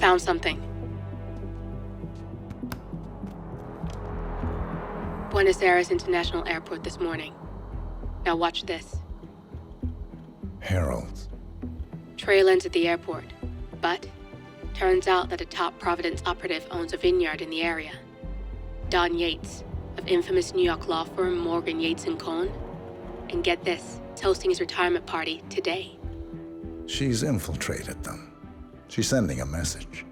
found something. Buenos Aires International Airport this morning. Now watch this. Heralds. Trail ends at the airport, but turns out that a top Providence operative owns a vineyard in the area. Don Yates, of infamous New York law firm Morgan, Yates & Cohn. And get this, is hosting his retirement party today. She's infiltrated them. She's sending a message.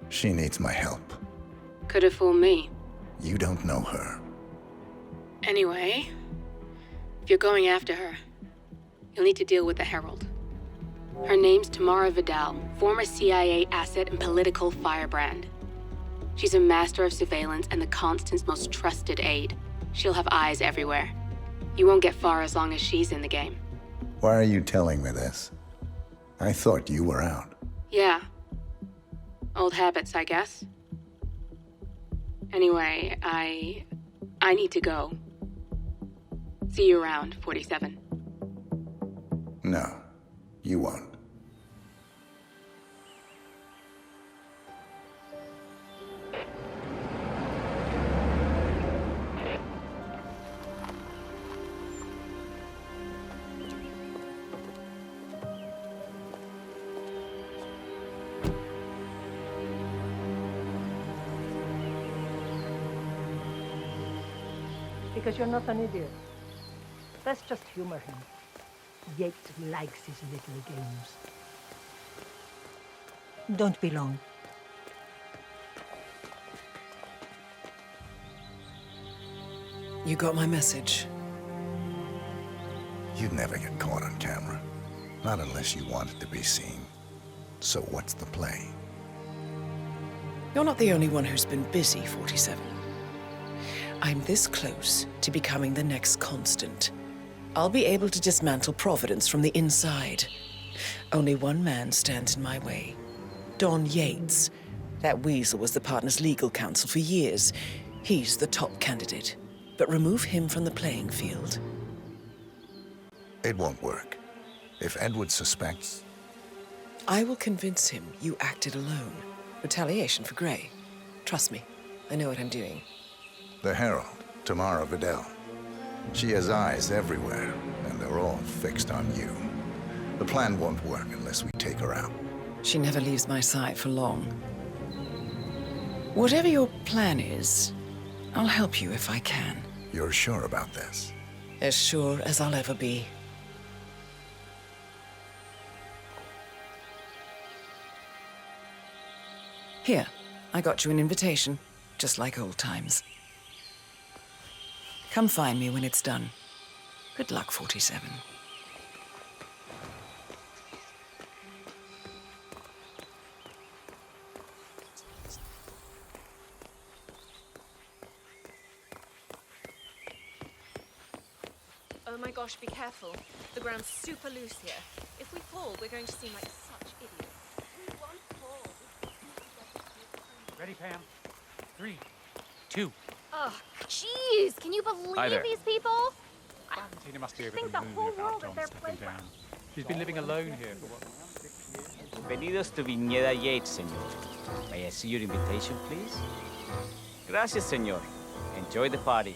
She needs my help. Could have fooled me. You don't know her. Anyway, if you're going after her, you'll need to deal with the Herald. Her name's Tamara Vidal, former CIA asset and political firebrand. She's a master of surveillance and the Constant's most trusted aide. She'll have eyes everywhere. You won't get far as long as she's in the game. Why are you telling me this? I thought you were out. Yeah. Old habits, I guess. Anyway, I need to go. See you around, 47. No, you won't. Because you're not an idiot. Let's just humor him. Yates likes his little games. Don't be long. You got my message. You'd never get caught on camera. Not unless you wanted to be seen. So what's the play? You're not the only one who's been busy, 47. I'm this close to becoming the next Constant. I'll be able to dismantle Providence from the inside. Only one man stands in my way. Don Yates. That weasel was the partner's legal counsel for years. He's the top candidate. But remove him from the playing field. It won't work. If Edward suspects... I will convince him you acted alone. Retaliation for Gray. Trust me, I know what I'm doing. The Herald, Tamara Vidal. She has eyes everywhere, and they're all fixed on you. The plan won't work unless we take her out. She never leaves my side for long. Whatever your plan is, I'll help you if I can. You're sure about this? As sure as I'll ever be. Here, I got you an invitation, just like old times. Come find me when it's done. Good luck, 47. Oh my gosh, be careful. The ground's super loose here. If we fall, we're going to seem like such idiots. We won't fall. Ready, Pam? 3, 2. Oh, jeez! Can you believe these people? Argentina must be over think the the moon whole about world is John their stepping playground. down. She's been living alone here for what, 6 years? Bienvenidos to Viñeda Yates, señor. May I see your invitation, please? Gracias, señor. Enjoy the party.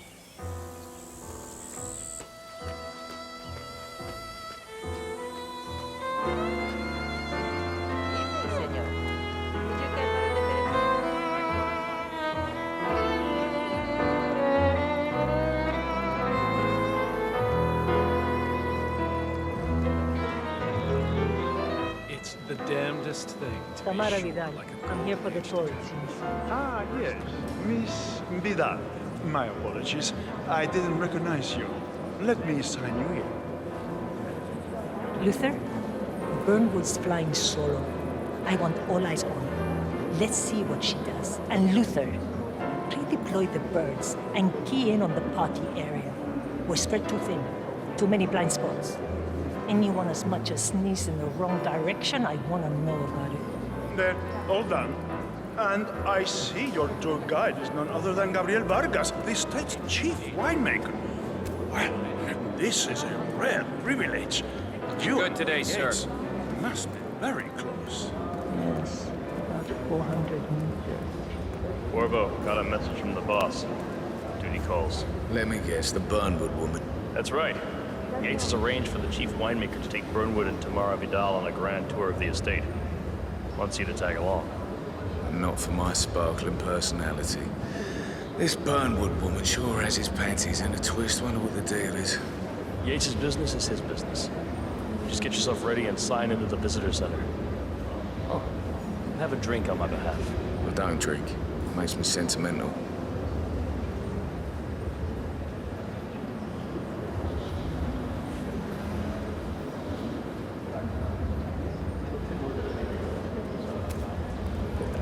It's the damnedest thing to Tamara be Vidal. shot like a I'm here for the tour, it seems. Ah, yes. Miss Vidal. My apologies. I didn't recognize you. Let me sign you in. Luther, Burnwood's flying solo. I want all eyes on her. Let's see what she does. And Luther, redeploy the birds and key in on the party area. We're spread too thin. Too many blind spots. Anyone as much as sneeze in the wrong direction, I want to know about it. Then, all done. And I see your tour guide is none other than Gabriel Vargas, the state's chief winemaker. Well, this is a rare privilege. You Good today, sir. Must be very close. Yes, 400 meters. Corvo, got a message from the boss. Duty calls. Let me guess, the Burnwood woman. That's right. Yates has arranged for the chief winemaker to take Burnwood and Tamara Vidal on a grand tour of the estate. Wants you to tag along. Not for my sparkling personality. This Burnwood woman sure has his panties in a twist. Wonder what the deal is. Yates' business is his business. Just get yourself ready and sign into the visitor center. Oh, and have a drink on my behalf. I don't drink. Makes me sentimental.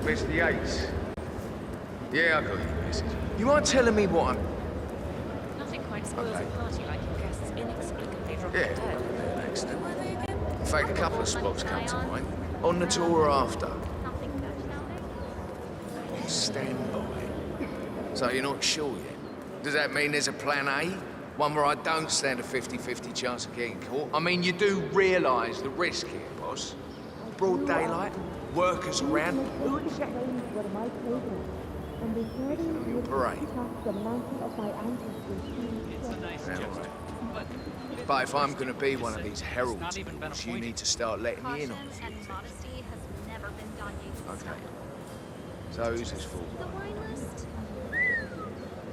Mr. Yates. Yeah, I got your message. You mind telling me what I'm... Nothing quite spoils a party like your guests inexplicably dropping Yeah, dead. an accident. In fact, a couple of spots come to mind. On the tour or after. Nothing good nowadays. On standby. So you're not sure yet? Does that mean there's a plan A? One where I don't stand a 50-50 chance of getting caught? I mean, you do realise the risk here, boss. Broad daylight, workers around. Who exactly? On your parade. But if I'm going to be one of these heralds, you need to start letting me in on a few and things. modesty has never been Don Yates' Okay. So who's this for? The wine list?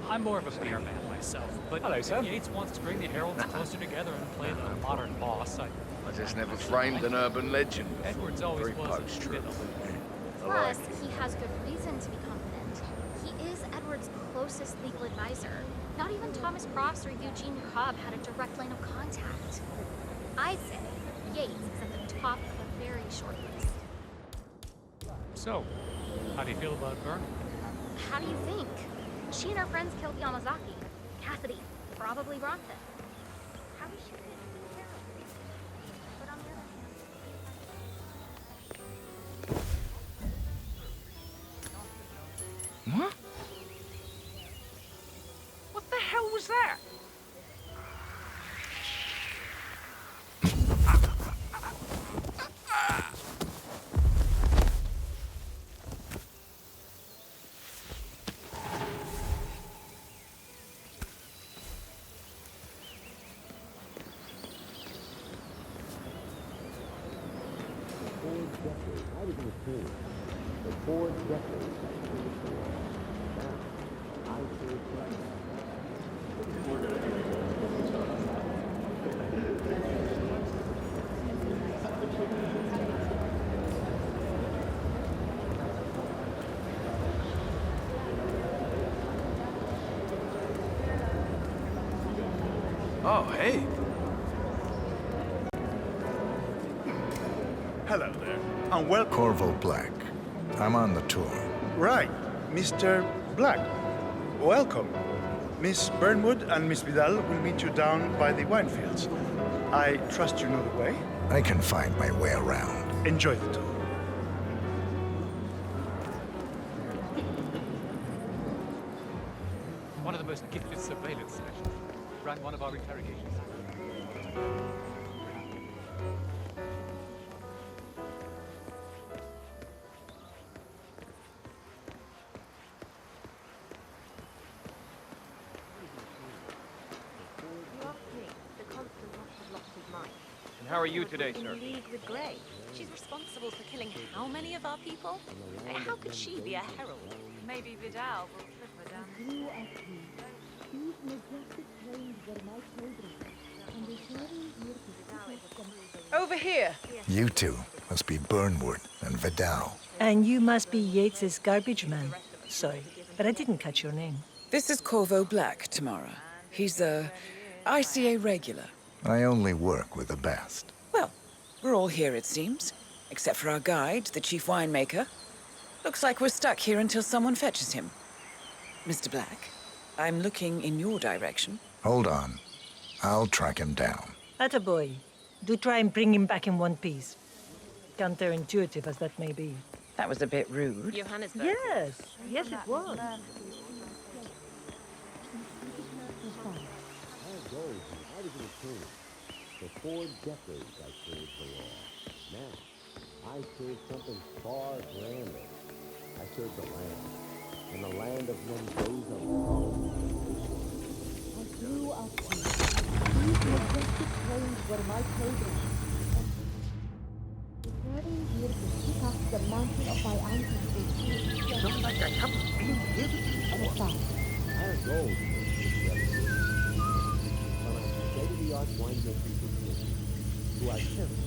I'm more of a beer man myself, but hello, sir. If Yates wants to bring the heralds closer together and play the modern boss, I just never framed an urban legend before. Edwards always Very was a post-truth. bit Plus, he has good reason to be confident. He is Edward's closest legal advisor. Not even Thomas Crofts or Eugene Cobb had a direct line of contact. I'd say Yates is at the top of a very short list. So, how do you feel about Byrne? How do you think? She and her friends killed Yamazaki. Cassidy probably brought them. How is she going to take care of it? But on the other hand... What? What the hell was that? Oh, hey. Hello there, and welcome. Corvo Black. I'm on the tour. Right, Mr. Black. Welcome. Miss Burnwood and Miss Vidal will meet you down by the wine fields. I trust you know the way. I can find my way around. Enjoy the tour. One of the most gifted surveillance specialists. Ran one of our interrogations. And how are you today, sir? In league with Grey. She's responsible for killing how many of our people? How could she be a herald? Maybe Vidal will trip her down. Over here. You two must be Burnwood and Vidal. And you must be Yates's garbage man. Sorry, but I didn't catch your name. This is Corvo Black, Tamara. He's a ICA regular. I only work with the best. Well, we're all here, it seems. Except for our guide, the chief winemaker. Looks like we're stuck here until someone fetches him. Mr. Black, I'm looking in your direction. Hold on. I'll track him down. Attaboy. Do try and bring him back in one piece. Counterintuitive as that may be. That was a bit rude. Johannesburg. Yes, yes it was. For 4 decades I served the law. Now, I serve something far grander. I serve the land. And the land of Mendoza. I grew up here. These majestic plains were my playground. Preparing here to pick up the mantle of my ancestors. Don't like I haven't been here. And a fact. Our gold is on a state-of-the-art winemaking facility who are careful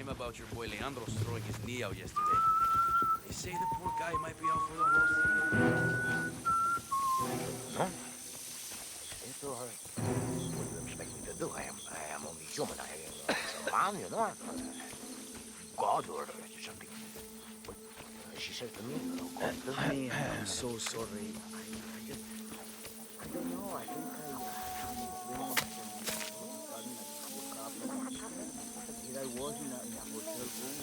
about your boy Leandro's throwing his knee out yesterday. They say the poor guy might be out for the whole season. No? What do you expect me to do? I am only human. I am a man, you know. God or something. But she said to me, God told me, I'm so sorry. I don't know. I think I was in a hotel room.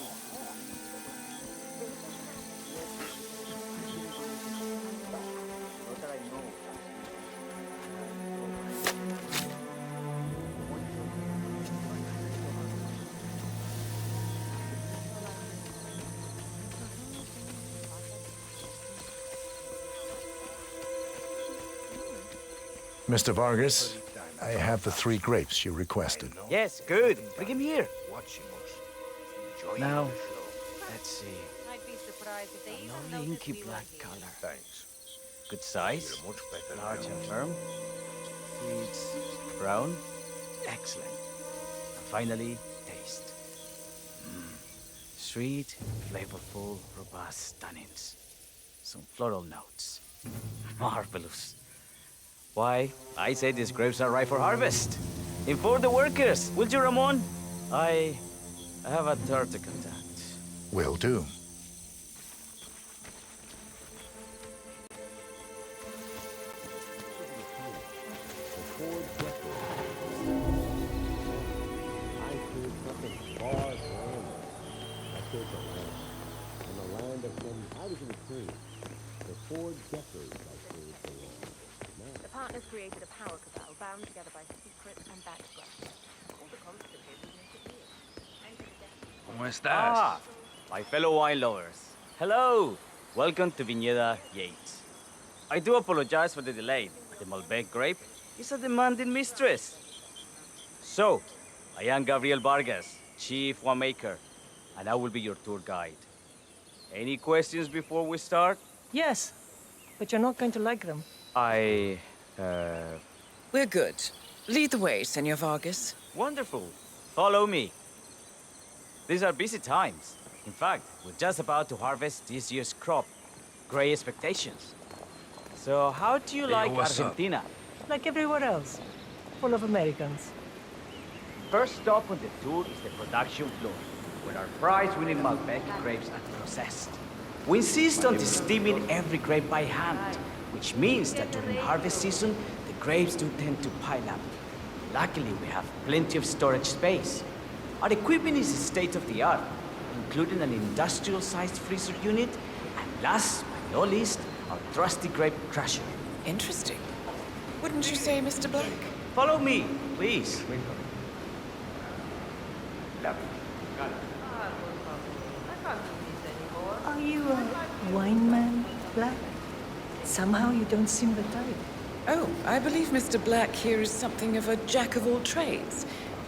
Not that I know. Mr. Vargas, I have the 3 grapes you requested. Yes, good. Bring him here. Now, let's see. I'd be surprised if they even Lovely noticed inky we were black here. color. Thanks. Good size. You're much better Large now. and firm. Seeds brown. Excellent. And finally, taste. Sweet, flavorful, robust tannins. Some floral notes. Marvelous. Why, I say these grapes are ripe for harvest. Inform the workers, will you, Ramon? I have a third to contact. Will do. The partners created a power cabal bound together by secret and background. All the conspirators make it real. ¿Cómo estás? Ah, my fellow wine lovers. Hello. Welcome to Viñeda Yates. I do apologize for the delay. The Malbec grape is a demanding mistress. So, I am Gabriel Vargas, Chief Winemaker, and I will be your tour guide. Any questions before we start? Yes, but you're not going to like them. We're good. Lead the way, Senor Vargas. Wonderful. Follow me. These are busy times. In fact, we're just about to harvest this year's crop. Great expectations. So how do you like what's up? Argentina? Like everywhere else. Full of Americans. First stop on the tour is the production floor, where our prize-winning Malbec grapes are processed. We insist on steaming every grape by hand, which means that during harvest season, the grapes do tend to pile up. Luckily, we have plenty of storage space. Our equipment is state-of-the-art, including an industrial-sized freezer unit, and last but not least, our trusty grape crusher. Interesting. Wouldn't you say, Mr. Black? Follow me, please. Are you a wine man, Black? Somehow you don't seem the type. Oh, I believe Mr. Black here is something of a jack of all trades.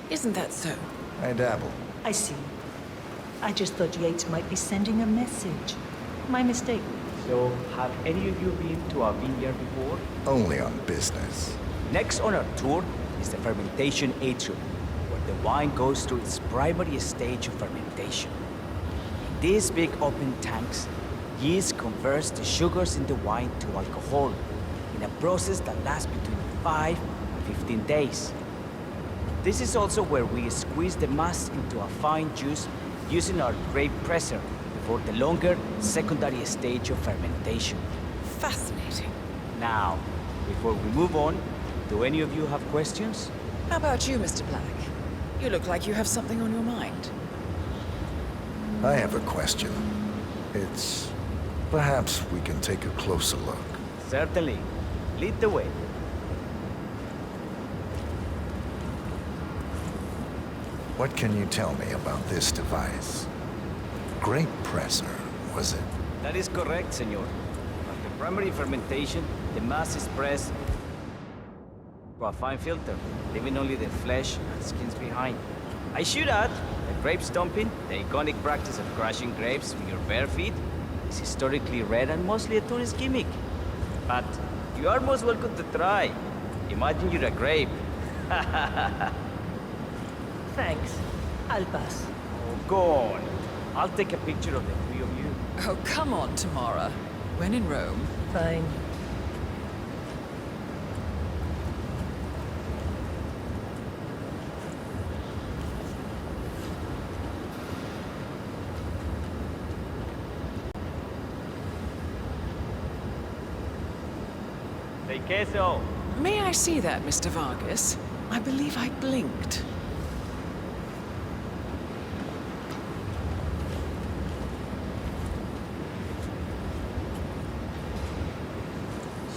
Isn't that so? I dabble. I see. I just thought Yates might be sending a message. My mistake. So, have any of you been to a vineyard before? Only on business. Next on our tour is the fermentation atrium, where the wine goes through its primary stage of fermentation. In these big open tanks, yeast converts the sugars in the wine to alcohol in a process that lasts between 5 and 15 days. This is also where we squeeze the mass into a fine juice using our grape presser before the longer secondary stage of fermentation. Fascinating. Now, before we move on, do any of you have questions? How about you, Mr. Black? You look like you have something on your mind. I have a question. It's... perhaps we can take a closer look. Certainly. Lead the way. What can you tell me about this device? Grape presser, was it? That is correct, senor. After primary fermentation, the mass is pressed to a fine filter, leaving only the flesh and skins behind. I should add that grape stomping, the iconic practice of crushing grapes with your bare feet, is historically rare and mostly a tourist gimmick. But you are most welcome to try. Imagine you're a grape. Thanks. I'll pass. Oh, go on. I'll take a picture of the three of you. Oh, come on, Tamara. When in Rome. Fine. Say queso. May I see that, Mr. Vargas? I believe I blinked.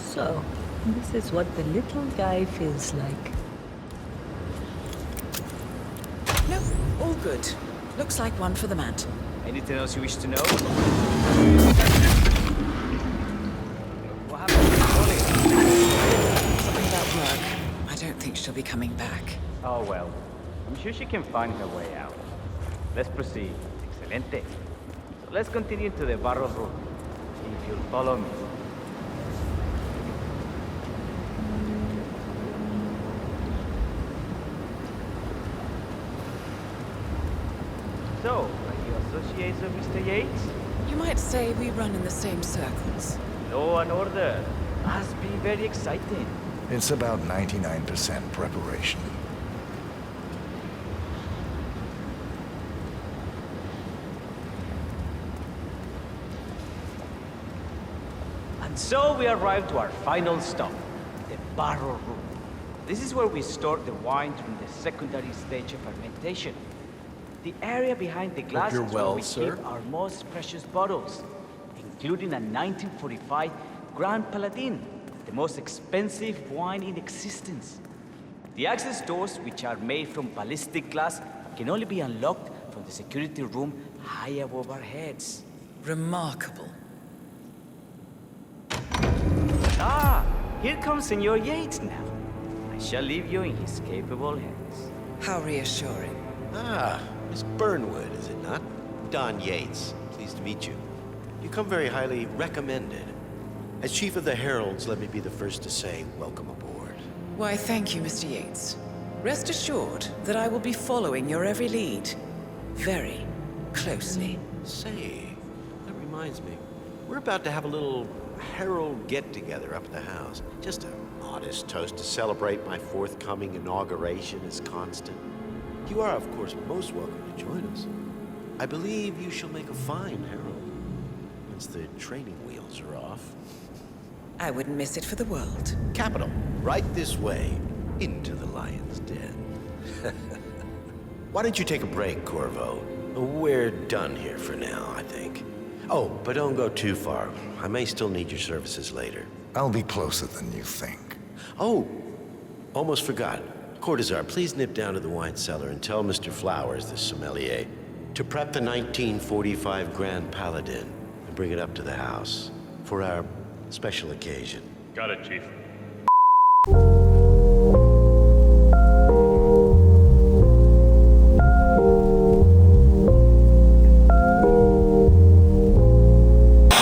So, this is what the little guy feels like. No, all good. Looks like one for the mantle. Anything else you wish to know? What happened to Polly? Something about work. I don't think she'll be coming back. Oh well. I'm sure she can find her way out. Let's proceed. Excelente. So let's continue to the barrel room. If you'll follow me. So, are you associates of Mr. Yates? You might say we run in the same circles. Law and order. Must be very exciting. It's about 99% preparation. And so we arrive to our final stop, the barrel room. This is where we store the wine during the secondary stage of fermentation. The area behind the glass is where we keep our most precious bottles, including a 1945 Grand Paladin, the most expensive wine in existence. The access doors, which are made from ballistic glass, can only be unlocked from the security room high above our heads. Remarkable. Ah, here comes Senor Yates now. I shall leave you in his capable hands. How reassuring. Ah, Miss Burnwood, is it not? Don Yates. Pleased to meet you. You come very highly recommended. As Chief of the Heralds, let me be the first to say welcome aboard. Why, thank you, Mr. Yates. Rest assured that I will be following your every lead. Very closely. Say, that reminds me. We're about to have a little Herald get-together up at the house. Just a modest toast to celebrate my forthcoming inauguration as Constant. You are, of course, most welcome to join us. I believe you shall make a fine Herald, once the training wheels are off. I wouldn't miss it for the world. Capital. Right this way, into the lion's den. Why don't you take a break, Corvo? We're done here for now, I think. Oh, but don't go too far. I may still need your services later. I'll be closer than you think. Oh, almost forgot. Cortazar, please nip down to the wine cellar and tell Mr. Flowers, the sommelier, to prep the 1945 Grand Paladin and bring it up to the house for our special occasion. Got it, Chief.